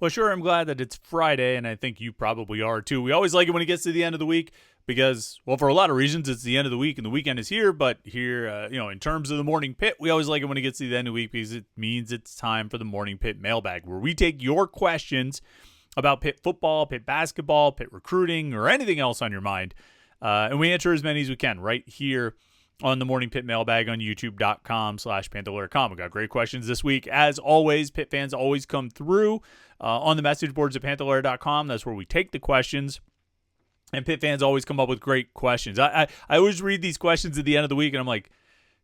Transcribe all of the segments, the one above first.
Well, sure, I'm glad that it's Friday, and I think you probably are too. We always like it when it gets to the end of the week because, well, for a lot of reasons, it's the end of the week and the weekend is here. But here, in terms of the Morning Pit, we always like it when it gets to the end of the week because it means it's time for the Morning Pit Mailbag, where we take your questions about Pitt football, Pitt basketball, Pitt recruiting, or anything else on your mind. And we answer as many as we can right here on the Morning Pitt Mailbag on youtube.com/Panther-Lair.com. We got great questions this week. As always, Pitt fans always come through on the message boards at Panther-Lair.com. That's where we take the questions. And Pitt fans always come up with great questions. I always read these questions at the end of the week, and I'm like,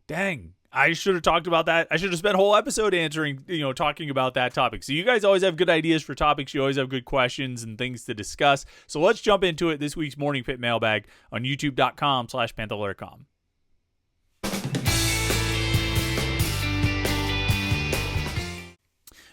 dang, I should have talked about that. I should have spent a whole episode talking about that topic. So you guys always have good ideas for topics. You always have good questions and things to discuss. So let's jump into it. This week's Morning Pitt Mailbag on youtube.com/Panther-Lair.com.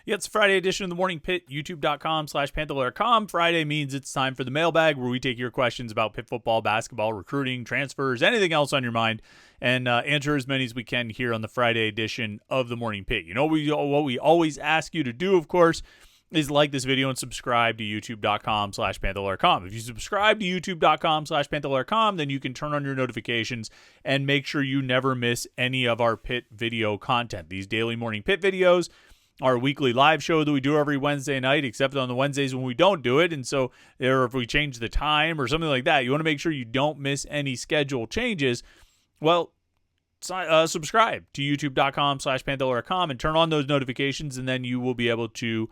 Yeah, it's a Friday edition of the Morning Pit, youtube.com/Panther-Lair.com. Friday means it's time for the mailbag, where we take your questions about Pitt football, basketball, recruiting, transfers, anything else on your mind, and answer as many as we can here on the Friday edition of the Morning Pit. You know, what we always ask you to do, of course, is like this video and subscribe to youtube.com/Panther-Lair.com. If you subscribe to youtube.com/Panther-Lair.com, then you can turn on your notifications and make sure you never miss any of our Pitt video content. These daily Morning Pit videos, our weekly live show that we do every Wednesday night, except on the Wednesdays when we don't do it. And so, or if we change the time or something like that, you want to make sure you don't miss any schedule changes. Well, subscribe to youtube.com/Panther-Lair.com and turn on those notifications, and then you will be able to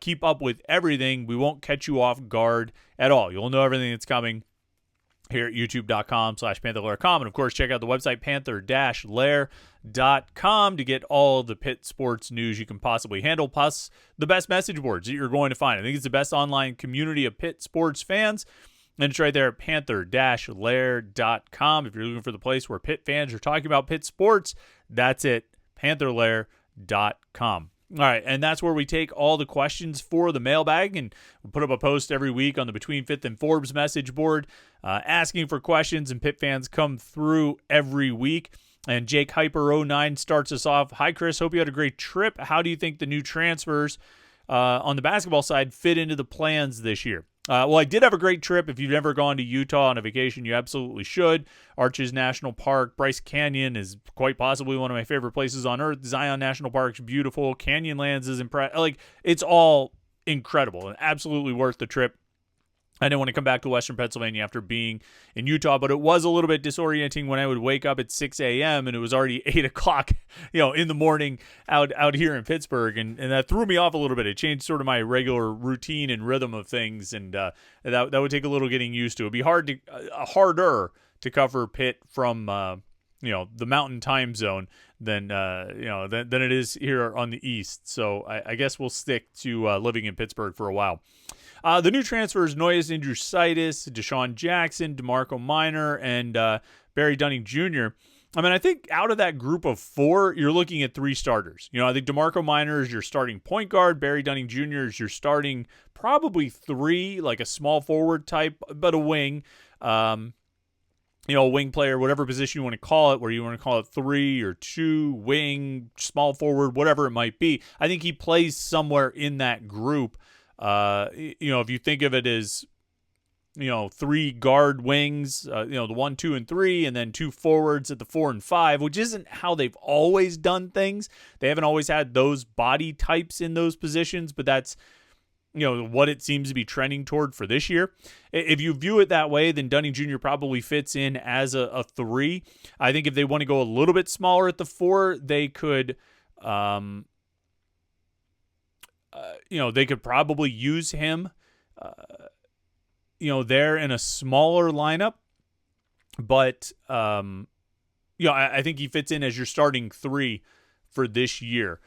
keep up with everything. We won't catch you off guard at all. You'll know everything that's coming here at youtube.com/Panther-Lair.com. And, of course, check out the website Panther-Lair.com to get all the Pitt sports news you can possibly handle, plus the best message boards that you're going to find. I think it's the best online community of Pitt sports fans, and it's right there at Panther-Lair.com. If you're looking for the place where Pitt fans are talking about Pitt sports, that's it, Panther-Lair.com. All right, and that's where we take all the questions for the mailbag, and we'll put up a post every week on the Between Fifth and Forbes message board asking for questions, and Pitt fans come through every week. And Jake Hyper09 starts us off. Hi, Chris. Hope you had a great trip. How do you think the new transfers on the basketball side fit into the plans this year? Well, I did have a great trip. If you've never gone to Utah on a vacation, you absolutely should. Arches National Park, Bryce Canyon is quite possibly one of my favorite places on earth. Zion National Park's beautiful. Canyonlands is impressive. It's all incredible and absolutely worth the trip. I didn't want to come back to Western Pennsylvania after being in Utah, but it was a little bit disorienting when I would wake up at 6 a.m. and it was already 8 o'clock, in the morning out here in Pittsburgh, and that threw me off a little bit. It changed sort of my regular routine and rhythm of things, and that would take a little getting used to. It'd be harder to cover Pitt from the Mountain Time Zone than it is here on the East. So I guess we'll stick to living in Pittsburgh for a while. The new transfers: Noyes Indrusitis, Deshaun Jackson, DeMarco Minor, and Barry Dunning Jr. I mean, I think out of that group of four, you're looking at three starters. I think DeMarco Minor is your starting point guard. Barry Dunning Jr. is your starting probably three, like a small forward type, but a wing. A wing player, whatever position you want to call it, where you want to call it 3 or 2, wing, small forward, whatever it might be. I think he plays somewhere in that group. If you think of it as, 3 guard wings, the 1, 2, and 3, and then 2 forwards at the 4 and 5, which isn't how they've always done things. They haven't always had those body types in those positions, but that's, what it seems to be trending toward for this year. If you view it that way, then Dunning Jr. probably fits in as a 3. I think if they want to go a little bit smaller at the 4, they could, they could probably use him, there in a smaller lineup. But, I think he fits in as your starting 3 for this year.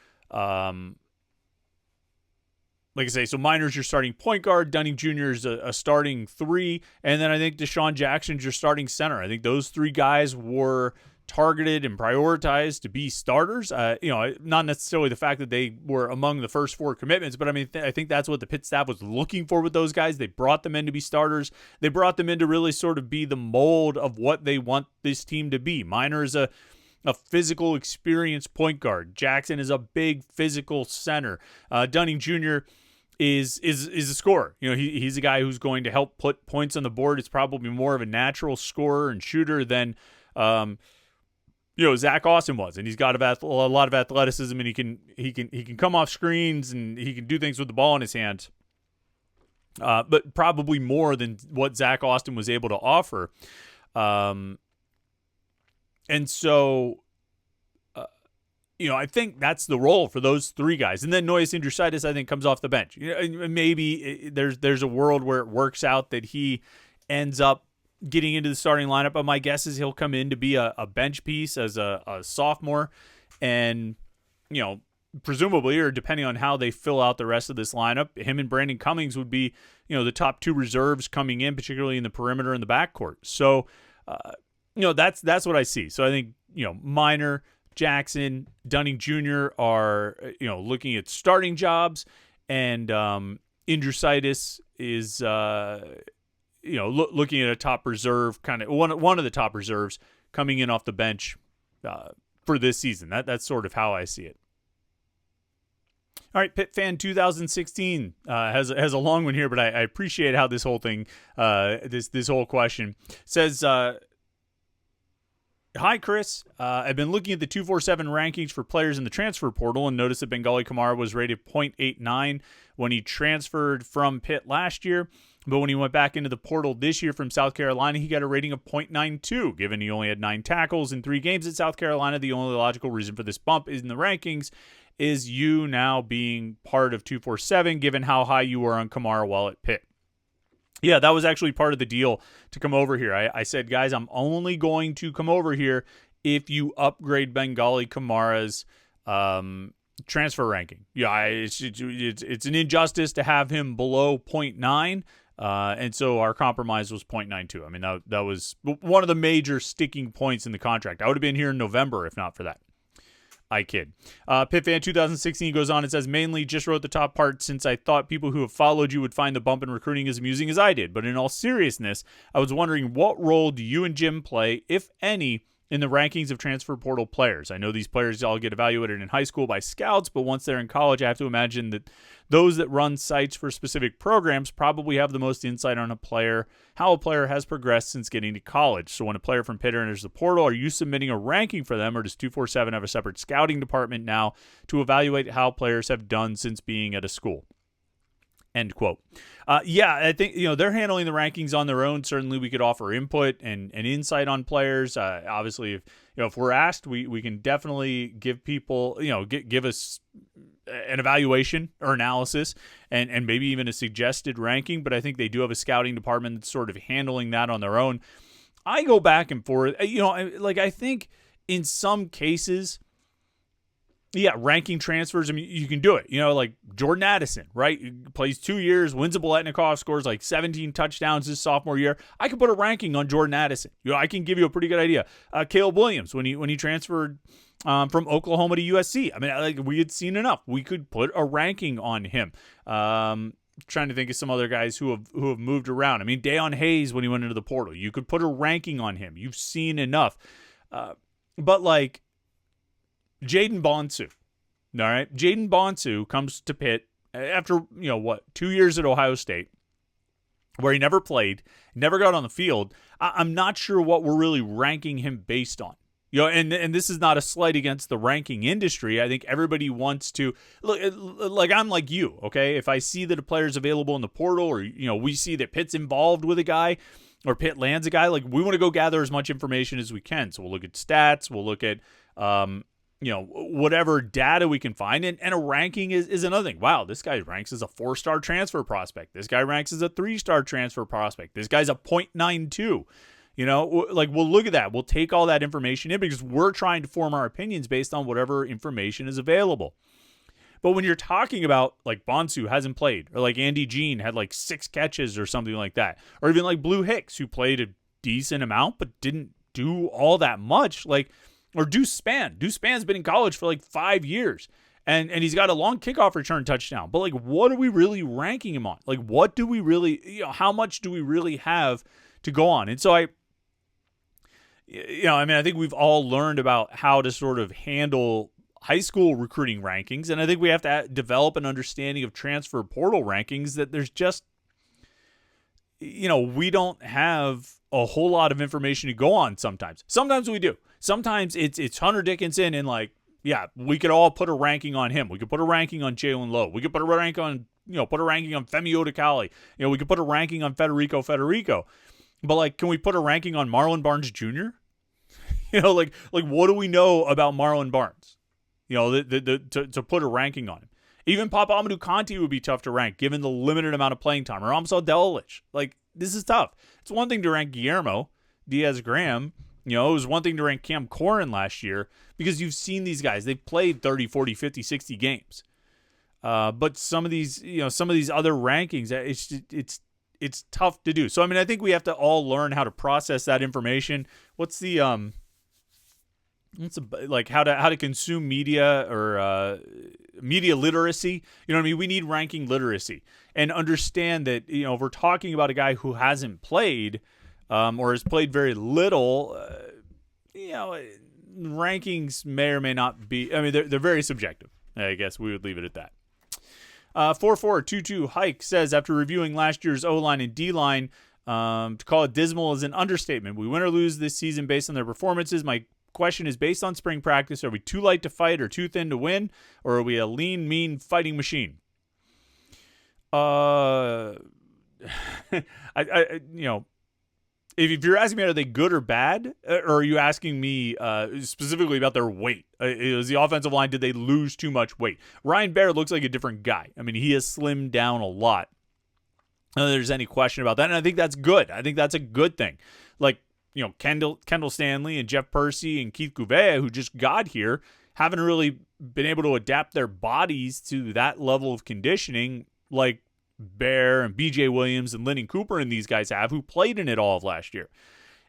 Like I say, so Minor's your starting point guard. Dunning Jr. is a starting 3. And then I think Deshaun Jackson's your starting center. I think those 3 guys were targeted and prioritized to be starters. Not necessarily the fact that they were among the first 4 commitments, but I mean, I think that's what the Pitt staff was looking for with those guys. They brought them in to be starters. They brought them in to really sort of be the mold of what they want this team to be. Minor is a physical, experienced point guard. Jackson is a big physical center. Dunning Jr. is a scorer. He's a guy who's going to help put points on the board. It's probably more of a natural scorer and shooter than Zach Austin was, and he's got a lot of athleticism, and he can come off screens, and he can do things with the ball in his hands. But probably more than what Zach Austin was able to offer. And so, I think that's the role for those three guys. And then Noyes Indrusitis, I think, comes off the bench. Maybe there's a world where it works out that he ends up getting into the starting lineup, but my guess is he'll come in to be a bench piece as a sophomore. And, presumably, or depending on how they fill out the rest of this lineup, him and Brandon Cummings would be, the top two reserves coming in, particularly in the perimeter and the backcourt. So, that's what I see. So I think, Minor, Jackson, Dunning Jr. are, looking at starting jobs, and Indrusitis is, looking at a top reserve, kind of one of the top reserves coming in off the bench for this season. That's sort of how I see it. All right, Pitt Fan 2016 has a long one here, but I appreciate how this whole thing, this whole question says. Hi, Chris. I've been looking at the 247 rankings for players in the transfer portal and noticed that Bengali Kamara was rated 0.89 when he transferred from Pitt last year. But when he went back into the portal this year from South Carolina, he got a rating of 0.92. Given he only had 9 tackles in 3 games at South Carolina, the only logical reason for this bump in the rankings is you now being part of 247, given how high you were on Kamara while at Pitt. Yeah, that was actually part of the deal to come over here. I said, guys, I'm only going to come over here if you upgrade Bengali Kamara's transfer ranking. Yeah, it's an injustice to have him below 0.9, and so our compromise was 0.92. I mean, that was one of the major sticking points in the contract. I would have been here in November if not for that. I kid. Pitt Fan 2016 goes on and says, mainly just wrote the top part since I thought people who have followed you would find the bump in recruiting as amusing as I did. But in all seriousness, I was wondering, what role do you and Jim play, if any, in the rankings of transfer portal players? I know these players all get evaluated in high school by scouts, but once they're in college, I have to imagine that those that run sites for specific programs probably have the most insight on how a player has progressed since getting to college. So when a player from Pitt enters the portal, are you submitting a ranking for them, or does 247 have a separate scouting department now to evaluate how players have done since being at a school? End quote. Yeah, I think they're handling the rankings on their own. Certainly, we could offer input and insight on players. Obviously, if we're asked, we can definitely give people give us an evaluation or analysis and maybe even a suggested ranking. But I think they do have a scouting department that's sort of handling that on their own. I go back and forth. I think in some cases, yeah, ranking transfers, I mean, you can do it. Like Jordan Addison, right? He plays 2 years, wins a Biletnikoff, scores like 17 touchdowns his sophomore year. I could put a ranking on Jordan Addison. I can give you a pretty good idea. Caleb Williams, when he transferred from Oklahoma to USC, I mean, we had seen enough. We could put a ranking on him. Trying to think of some other guys who have moved around. I mean, Deion Hayes, when he went into the portal, you could put a ranking on him. You've seen enough. But like Jaden Bonsu, all right? Jaden Bonsu comes to Pitt after, 2 years at Ohio State, where he never played, never got on the field. I'm not sure what we're really ranking him based on. And this is not a slight against the ranking industry. I think everybody wants to look like I'm like you, okay? If I see that a player's available in the portal, or we see that Pitt's involved with a guy, or Pitt lands a guy, like we want to go gather as much information as we can. So we'll look at stats, we'll look at whatever data we can find, and a ranking is another thing. Wow, this guy ranks as a 4-star transfer prospect. This guy ranks as a 3-star transfer prospect. This guy's a 0.92. We'll look at that. We'll take all that information in because we're trying to form our opinions based on whatever information is available. But when you're talking about like Bonsu hasn't played, or like Andy Jean had like 6 catches or something like that, or even like Blue Hicks, who played a decent amount but didn't do all that much, or Deuce Spann. Deuce Spann's been in college for like 5 years, and he's got a long kickoff return touchdown. But like, what are we really ranking him on? Like, what do we really, how much do we really have to go on? And so I think we've all learned about how to sort of handle high school recruiting rankings, and I think we have to develop an understanding of transfer portal rankings that there's just, we don't have a whole lot of information to go on sometimes. Sometimes we do. Sometimes it's Hunter Dickinson and we could all put a ranking on him. We could put a ranking on Jalen Lowe. We could put a rank on, put a ranking on Femi Odekale. We could put a ranking on Federico. But can we put a ranking on Marlon Barnes Jr.? What do we know about Marlon Barnes? To put a ranking on him. Even Papa Amadou Kanté would be tough to rank given the limited amount of playing time. Or Amsal Delilich. This is tough. It's one thing to rank Guillermo Diaz-Graham. It was one thing to rank Cam Corrin last year because you've seen these guys. They've played 30, 40, 50, 60 games. But some of these other rankings, it's tough to do. So, I think we have to all learn how to process that information. What's the how to consume media or media literacy? We need ranking literacy and understand that, if we're talking about a guy who hasn't played or has played very little, rankings may or may not be, they're very subjective. I guess we would leave it at that. 4422 Hike says, after reviewing last year's O-line and D-line, to call it dismal is an understatement. We win or lose this season based on their performances. My question is, based on spring practice, are we too light to fight or too thin to win, or are we a lean, mean fighting machine? If you're asking me, are they good or bad, or are you asking me specifically about their weight? Is the offensive line, did they lose too much weight? Ryan Baird looks like a different guy. He has slimmed down a lot. I don't think there's any question about that, and I think that's good. I think that's a good thing. Kendall Stanley and Jeff Percy and Keith Gouveia, who just got here, haven't really been able to adapt their bodies to that level of conditioning like Bear and BJ Williams and Lyndon Cooper and these guys have, who played in it all of last year.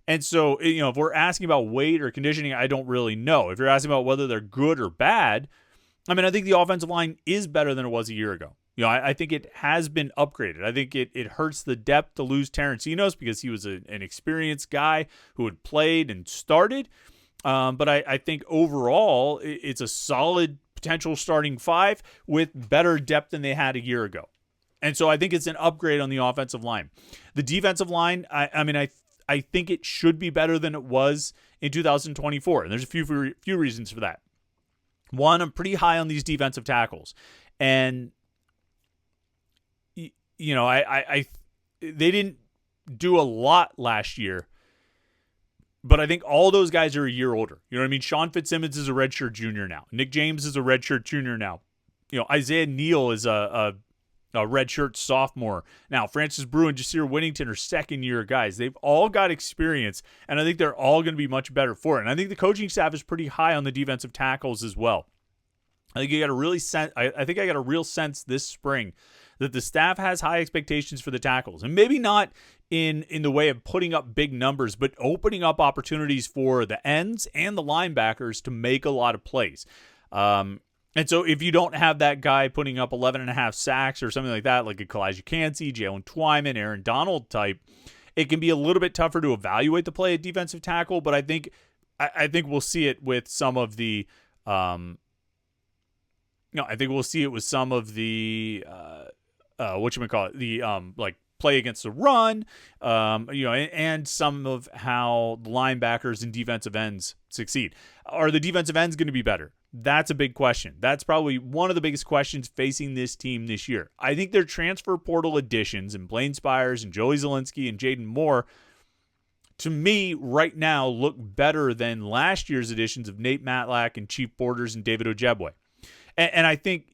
And so, if we're asking about weight or conditioning, I don't really know. If you're asking about whether they're good or bad, I think the offensive line is better than it was a year ago. I think it has been upgraded. I think it hurts the depth to lose Terrence Enos because he was an experienced guy who had played and started. But I think overall, it's a solid potential starting five with better depth than they had a year ago. And so I think it's an upgrade on the offensive line. The defensive line, I think it should be better than it was in 2024. And there's a few reasons for that. One, I'm pretty high on these defensive tackles. And, they didn't do a lot last year. But I think all those guys are a year older. You know what I mean? Sean Fitzsimmons is a redshirt junior now. Nick James is a redshirt junior now. Isaiah Neal is a redshirt sophomore. Now, Francis Brew and Jasir Whittington are second-year guys. They've all got experience, and I think they're all going to be much better for it. And I think the coaching staff is pretty high on the defensive tackles as well. I think I got a real sense this spring that the staff has high expectations for the tackles, and maybe not in the way of putting up big numbers, but opening up opportunities for the ends and the linebackers to make a lot of plays. And so if you don't have that guy putting up 11.5 sacks or something like that, like a Kalijah Cansey, Jalen Twyman, Aaron Donald type, it can be a little bit tougher to evaluate the play at defensive tackle. But I think we'll see it with some of the, I think we'll see it with some of the, play against the run, and some of how the linebackers and defensive ends succeed. Are the defensive ends going to be better? That's a big question. That's probably one of the biggest questions facing this team this year. I think their transfer portal additions and Blaine Spires and Joey Zielinski and Jaden Moore, to me, right now, look better than last year's additions of Nate Matlack and Chief Borders and David Ojebwe. And I think,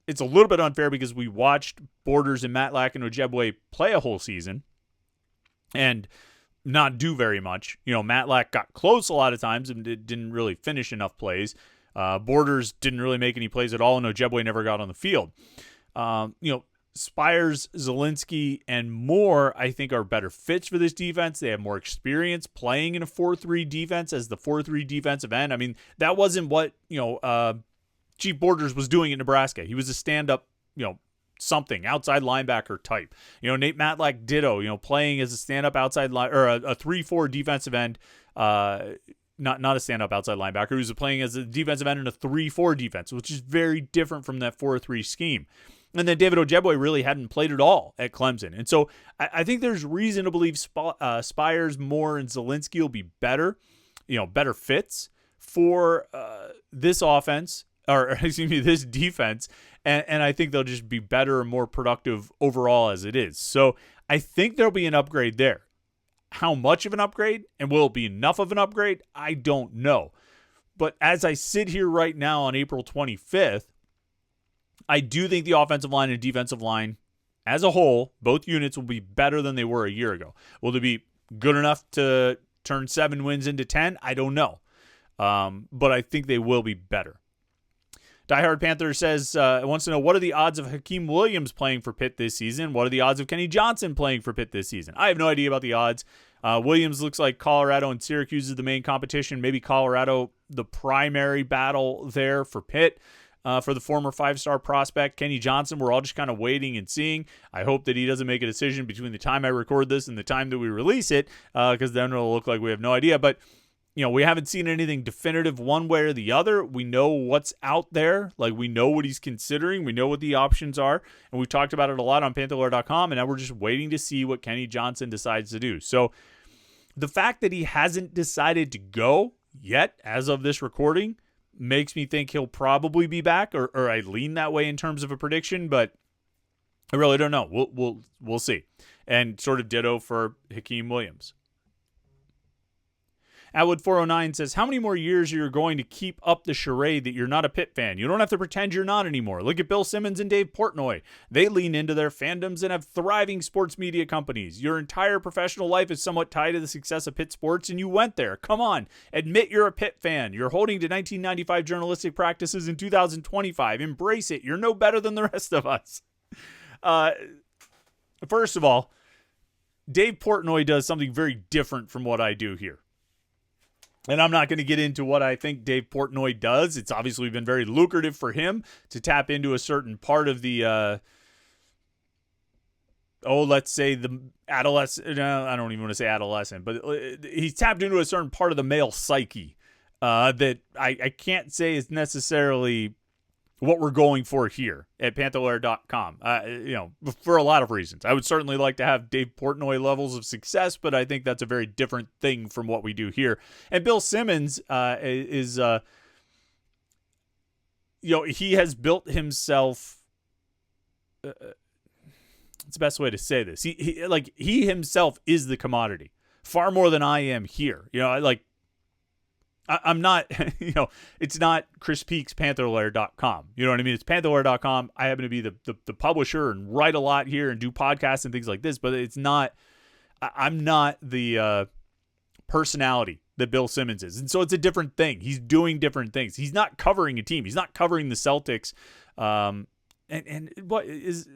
it's a little bit unfair because we watched Borders and Matlack and Ojebwe play a whole season and not do very much. Matlack got close a lot of times and didn't really finish enough plays. Borders didn't really make any plays at all, and Ojebwe never got on the field. Spires, Zielinski, and Moore, I think, are better fits for this defense. They have more experience playing in a 4-3 defense as the 4-3 defensive end. That wasn't what, Chief Borders was doing in Nebraska. He was a stand-up, something, outside linebacker type. Nate Matlack ditto, playing as a stand-up outside or a 3-4 defensive end, not a stand-up outside linebacker. He was playing as a defensive end in a 3-4 defense, which is very different from that 4-3 scheme. And then David Ojeboy really hadn't played at all at Clemson. And so I think there's reason to believe Spires, Moore, and Zielinski will be better, better fits for this offense, or excuse me, this defense. And I think they'll just be better and more productive overall as it is. So I think there'll be an upgrade there. How much of an upgrade, and will it be enough of an upgrade? I don't know. But as I sit here right now on April 25th, I do think the offensive line and defensive line as a whole, both units will be better than they were a year ago. Will they be good enough to turn 7 wins into 10? I don't know. But I think they will be better. Diehard Panther says, wants to know, what are the odds of Hakeem Williams playing for Pitt this season? What are the odds of Kenny Johnson playing for Pitt this season? I have no idea about the odds. Williams looks like Colorado and Syracuse is the main competition. Maybe Colorado, the primary battle there for Pitt. For the former 5-star prospect, Kenny Johnson, we're all just kind of waiting and seeing. I hope that he doesn't make a decision between the time I record this and the time that we release it, because then it'll look like we have no idea. But we haven't seen anything definitive one way or the other. We know what's out there. Like, we know what he's considering. We know what the options are. And we've talked about it a lot on Panther-Lair.com, and now we're just waiting to see what Kenny Johnson decides to do. So the fact that he hasn't decided to go yet, as of this recording, makes me think he'll probably be back, or I lean that way in terms of a prediction, but I really don't know. We'll see. And sort of ditto for Hakeem Williams. Atwood 409 says, how many more years are you going to keep up the charade that you're not a Pitt fan? You don't have to pretend you're not anymore. Look at Bill Simmons and Dave Portnoy. They lean into their fandoms and have thriving sports media companies. Your entire professional life is somewhat tied to the success of Pitt sports, and you went there. Come on. Admit you're a Pitt fan. You're holding to 1995 journalistic practices in 2025. Embrace it. You're no better than the rest of us. First of all, Dave Portnoy does something very different from what I do here. And I'm not going to get into what I think Dave Portnoy does. It's obviously been very lucrative for him to tap into a certain part of the, let's say the adolescent. No, I don't even want to say adolescent, but he's tapped into a certain part of the male psyche that I can't say is necessarily what we're going for here at Panther-Lair.com. For a lot of reasons. I would certainly like to have Dave Portnoy levels of success, but I think that's a very different thing from what we do here. And Bill Simmons is he has built himself. It's the best way to say this. He himself is the commodity far more than I am here. I'm not, it's not Chris Peak's Panther-Lair.com. You know what I mean? It's Panther-Lair.com. I happen to be the publisher and write a lot here and do podcasts and things like this, but it's not, I'm not the personality that Bill Simmons is. And so it's a different thing. He's doing different things. He's not covering a team. He's not covering the Celtics. And what is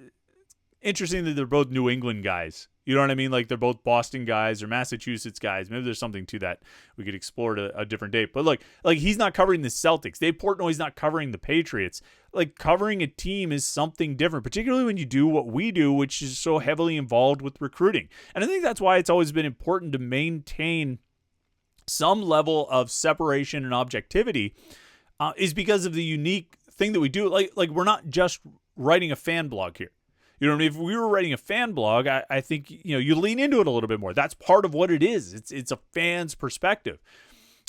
interesting that they're both New England guys. You know what I mean? Like, they're both Boston guys or Massachusetts guys. Maybe there's something to that we could explore at a different date. But like he's not covering the Celtics. Dave Portnoy's not covering the Patriots. Like, covering a team is something different, particularly when you do what we do, which is so heavily involved with recruiting. And I think that's why it's always been important to maintain some level of separation and objectivity, is because of the unique thing that we do. Like we're not just writing a fan blog here. You know what I mean? If we were writing a fan blog, I think, you lean into it a little bit more. That's part of what it is. It's a fan's perspective.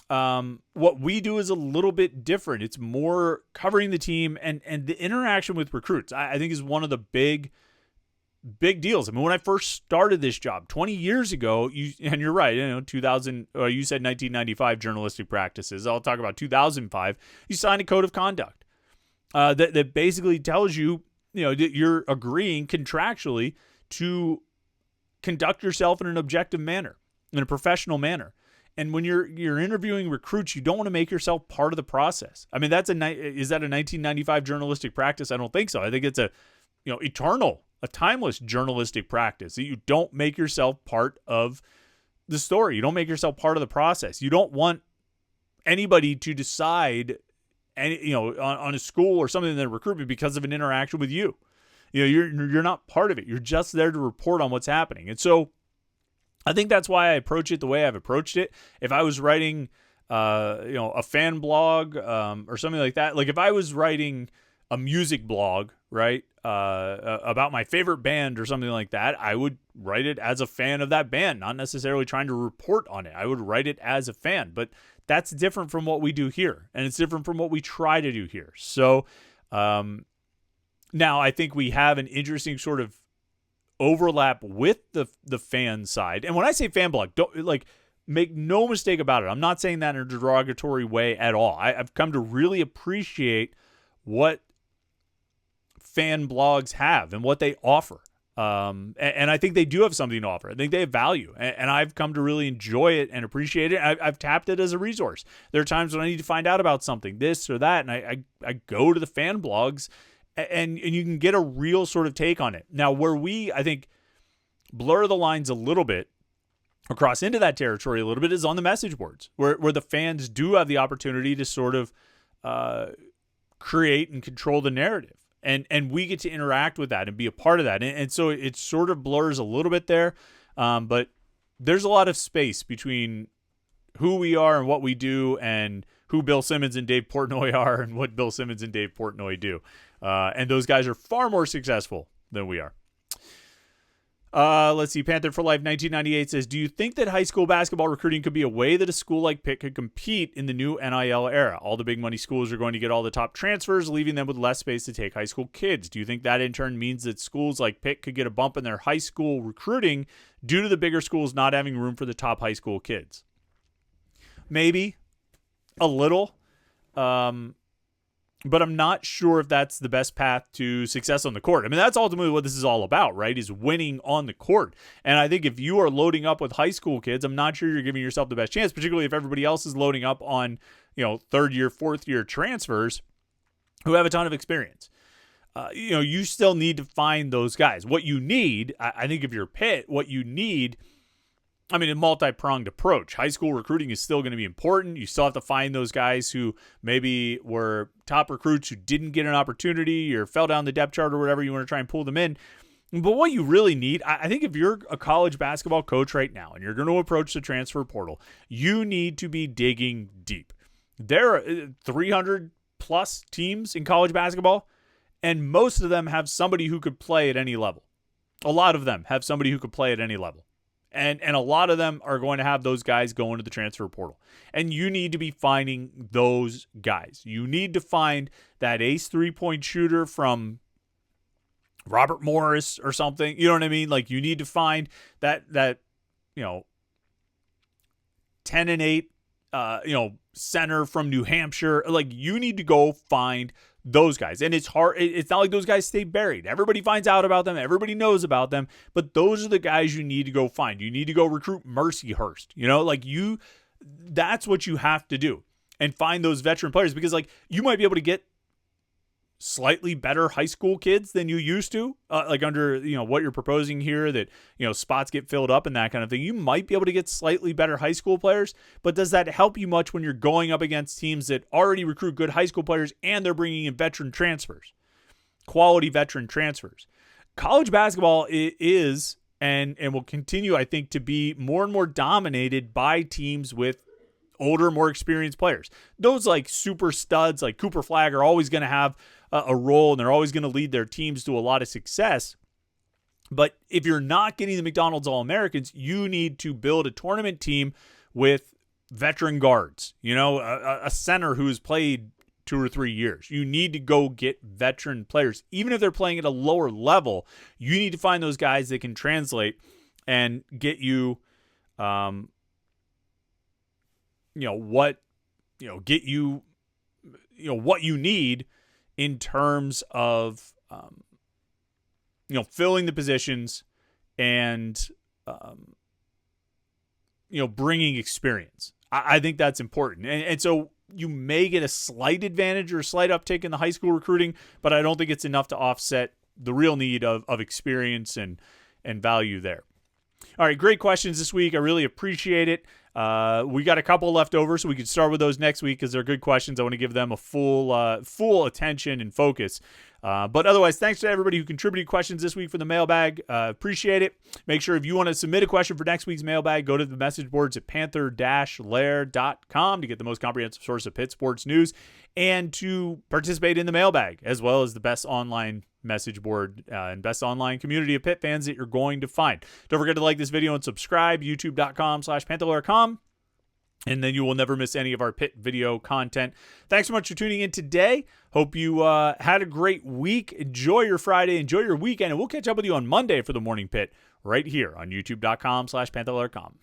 What we do is a little bit different. It's more covering the team and the interaction with recruits, I think, is one of the big deals. I mean, when I first started this job 20 years ago, and you're right, 2000, you said 1995 journalistic practices. I'll talk about 2005. You signed a code of conduct that basically tells you, that you're agreeing contractually to conduct yourself in an objective manner, in a professional manner. And when you're interviewing recruits, you don't want to make yourself part of the process. I mean, is that a 1995 journalistic practice? I don't think so. I think it's a timeless journalistic practice that you don't make yourself part of the story. You don't make yourself part of the process. You don't want anybody to decide on a school or something in their recruitment because of an interaction with you. You're not part of it. You're just there to report on what's happening. And so I think that's why I approach it the way I've approached it. If I was writing a fan blog or something like that. Like if I was writing a music blog, right, about my favorite band or something like that, I would write it as a fan of that band, not necessarily trying to report on it. I would write it as a fan, but that's different from what we do here, and it's different from what we try to do here. So now I think we have an interesting sort of overlap with the fan side. And when I say fan blog, don't make no mistake about it. I'm not saying that in a derogatory way at all. I've come to really appreciate what fan blogs have and what they offer. And I think they do have something to offer. I think they have value, and I've come to really enjoy it and appreciate it. I've tapped it as a resource. There are times when I need to find out about something, this or that, and I go to the fan blogs, and you can get a real sort of take on it. Now, where we, I think, blur the lines a little bit, or cross into that territory a little bit, is on the message boards, where the fans do have the opportunity to sort of create and control the narrative. And we get to interact with that and be a part of that. And so it sort of blurs a little bit there. But there's a lot of space between who we are and what we do and who Bill Simmons and Dave Portnoy are and what Bill Simmons and Dave Portnoy do. And those guys are far more successful than we are. Let's see. Panther for Life 1998 says, do you think that high school basketball recruiting could be a way that a school like Pitt could compete in the new NIL era? All the big money schools are going to get all the top transfers, leaving them with less space to take high school kids. Do you think that in turn means that schools like Pitt could get a bump in their high school recruiting due to the bigger schools not having room for the top high school kids? Maybe a little. But I'm not sure if that's the best path to success on the court. I mean, that's ultimately what this is all about, right? Is winning on the court. And I think if you are loading up with high school kids, I'm not sure you're giving yourself the best chance, particularly if everybody else is loading up on, third year, fourth year transfers who have a ton of experience. You still need to find those guys. What you need, I think if you're Pitt, what you need, a multi-pronged approach. High school recruiting is still going to be important. You still have to find those guys who maybe were top recruits who didn't get an opportunity or fell down the depth chart or whatever. You want to try and pull them in. But what you really need, I think if you're a college basketball coach right now and you're going to approach the transfer portal, you need to be digging deep. There are 300 plus teams in college basketball, and most of them have somebody who could play at any level. A lot of them have somebody who could play at any level. And a lot of them are going to have those guys go into the transfer portal. And you need to be finding those guys. You need to find that ace three-point shooter from Robert Morris or something. You know what I mean? Like, you need to find that 10-8 center from New Hampshire. Like, you need to go find those guys. And it's hard. It's not like those guys stay buried. Everybody finds out about them. Everybody knows about them. But those are the guys you need to go find. You need to go recruit Mercyhurst. That's what you have to do. And find those veteran players, because you might be able to get slightly better high school kids than you used to, under what you're proposing here, that spots get filled up and that kind of thing. You might be able to get slightly better high school players, but does that help you much when you're going up against teams that already recruit good high school players and they're bringing in veteran transfers, quality veteran transfers? College basketball is and will continue, I think, to be more and more dominated by teams with older, more experienced players. Those super studs like Cooper Flagg are always going to have a role, and they're always going to lead their teams to a lot of success. But if you're not getting the McDonald's All-Americans, you need to build a tournament team with veteran guards, a center who's played 2 or 3 years. You need to go get veteran players. Even if they're playing at a lower level, you need to find those guys that can translate and get you, what you need in terms of, filling the positions and, bringing experience. I think that's important. And so you may get a slight advantage or a slight uptick in the high school recruiting, but I don't think it's enough to offset the real need of experience and value there. All right, great questions this week. I really appreciate it. We got a couple left over, so we can start with those next week because they're good questions. I want to give them a full attention and focus. But otherwise, thanks to everybody who contributed questions this week for the mailbag. Appreciate it. Make sure if you want to submit a question for next week's mailbag, go to the message boards at Panther-Lair.com to get the most comprehensive source of Pitt sports news and to participate in the mailbag, as well as the best online message board and best online community of Pitt fans that you're going to find. Don't forget to like this video and subscribe, youtube.com/Panther-Lair.com. And then you will never miss any of our Pitt video content. Thanks so much for tuning in today. Hope you had a great week. Enjoy your Friday. Enjoy your weekend. And we'll catch up with you on Monday for the Morning Pitt right here on youtube.com/Panther-Lair.com.